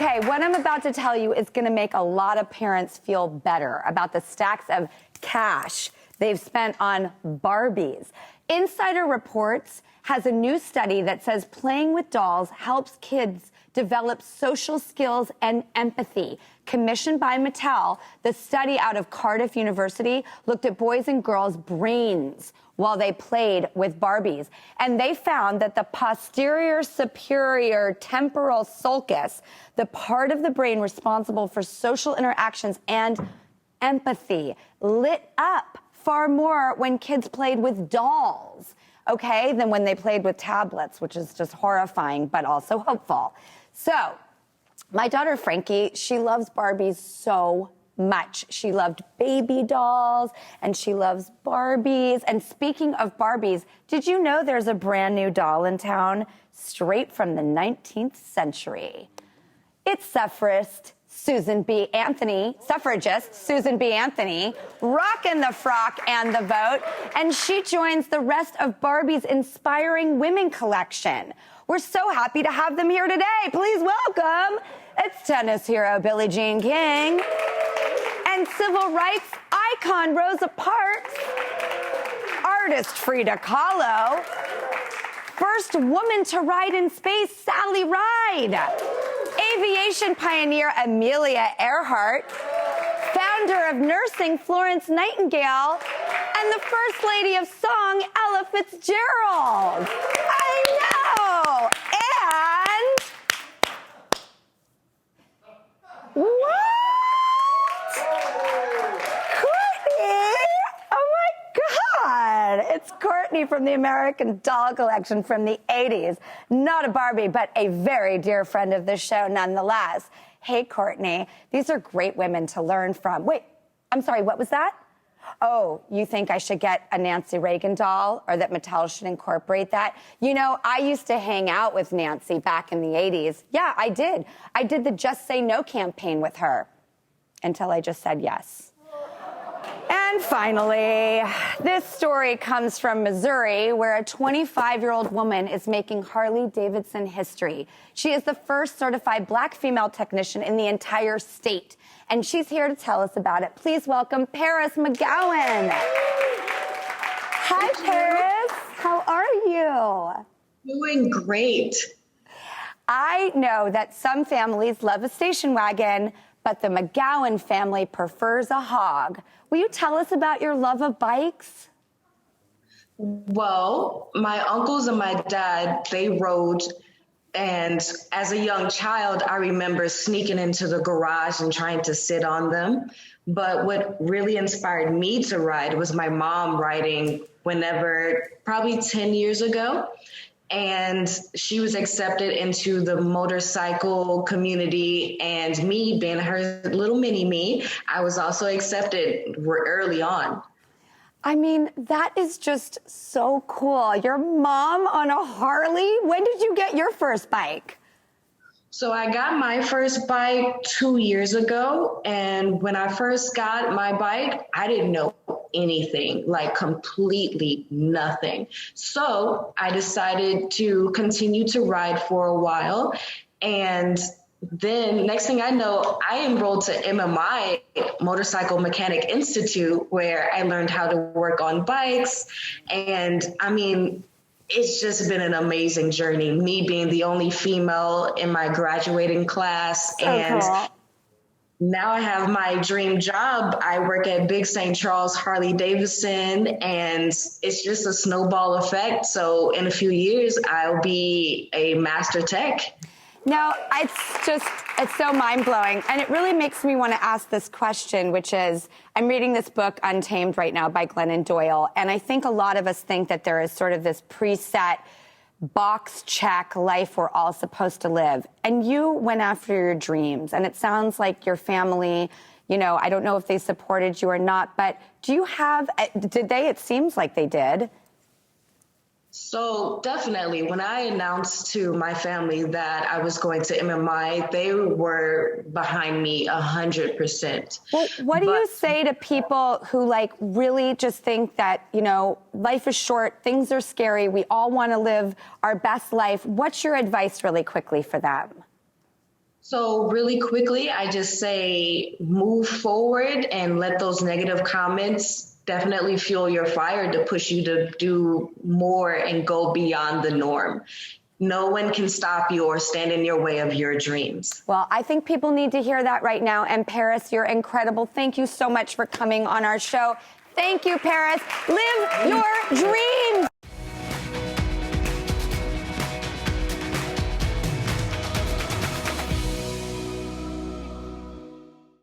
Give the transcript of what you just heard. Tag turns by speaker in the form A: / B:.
A: Okay, what I'm about to tell you is going to make a lot of parents feel better about the stacks of cash they've spent on Barbies. Insider Reports has a new study that says playing with dolls helps kids develop social skills and empathy. Commissioned by Mattel, the study out of Cardiff University looked at boys and girls' brains while they played with Barbies. And they found that the posterior superior temporal sulcus, the part of the brain responsible for social interactions and empathy, lit up far more when kids played with dolls, okay, than when they played with tablets, which is just horrifying, but also hopeful. So, my daughter Frankie, she loves Barbies so much. She loved baby dolls, and she loves Barbies. And speaking of Barbies, did you know there's a brand new doll in town straight from the 19th century? It's suffragist Susan B. Anthony, rocking the frock and the vote, and she joins the rest of Barbie's Inspiring Women collection. We're so happy to have them here today. Please welcome, it's tennis hero Billie Jean King and civil rights icon Rosa Parks, artist Frida Kahlo, first woman to ride in space Sally Ride, aviation pioneer Amelia Earhart, founder of nursing Florence Nightingale, and the first lady of song Ella Fitzgerald. I know! And what? Courtney! Oh my God! It's Courtney from the American Doll Collection from the 80s. Not a Barbie, but a very dear friend of the show nonetheless. Hey, Courtney, these are great women to learn from. Wait, I'm sorry, what was that? Oh, you think I should get a Nancy Reagan doll, or that Mattel should incorporate that? You know, I used to hang out with Nancy back in the 80s. Yeah, I did. I did the Just Say No campaign with her until I just said yes. And finally, this story comes from Missouri, where a 25-year-old woman is making Harley-Davidson history. She is the first certified black female technician in the entire state, and she's here to tell us about it. Please welcome Paris McGowan. Hi, Paris. How are you?
B: Doing great.
A: I know that some families love a station wagon, but the McGowan family prefers a hog. Will you tell us about your love of bikes?
B: Well, my uncles and my dad, they rode. And as a young child, I remember sneaking into the garage and trying to sit on them. But what really inspired me to ride was my mom riding probably 10 years ago. And she was accepted into the motorcycle community, and me being her little mini me, I was also accepted early on.
A: I mean, that is just so cool. Your mom on a Harley? When did you get your first bike?
B: So I got my first bike 2 years ago. And when I first got my bike, I didn't know anything, like completely nothing. So I decided to continue to ride for a while. And then next thing I know, I enrolled to MMI, Motorcycle Mechanic Institute, where I learned how to work on bikes. And I mean, it's just been an amazing journey, me being the only female in my graduating class.
A: So
B: and
A: cool.
B: Now I have my dream job. I work at Big St. Charles Harley-Davidson, and it's just a snowball effect. So in a few years, I'll be a master tech.
A: No, it's so mind-blowing. And it really makes me want to ask this question, which is, I'm reading this book, Untamed, right now by Glennon Doyle. And I think a lot of us think that there is sort of this preset box check life we're all supposed to live. And you went after your dreams. And it sounds like your family, you know, I don't know if they supported you or not, but did they? It seems like they did.
B: So definitely, when I announced to my family that I was going to MMI, they were behind me 100%.
A: Well, what do you say to people who like really just think that, you know, life is short, things are scary, we all want to live our best life? What's your advice really quickly for them?
B: So really quickly, I just say move forward and let those negative comments definitely fuel your fire to push you to do more and go beyond the norm. No one can stop you or stand in your way of your dreams.
A: Well, I think people need to hear that right now. And Paris, you're incredible. Thank you so much for coming on our show. Thank you, Paris. Live your dreams.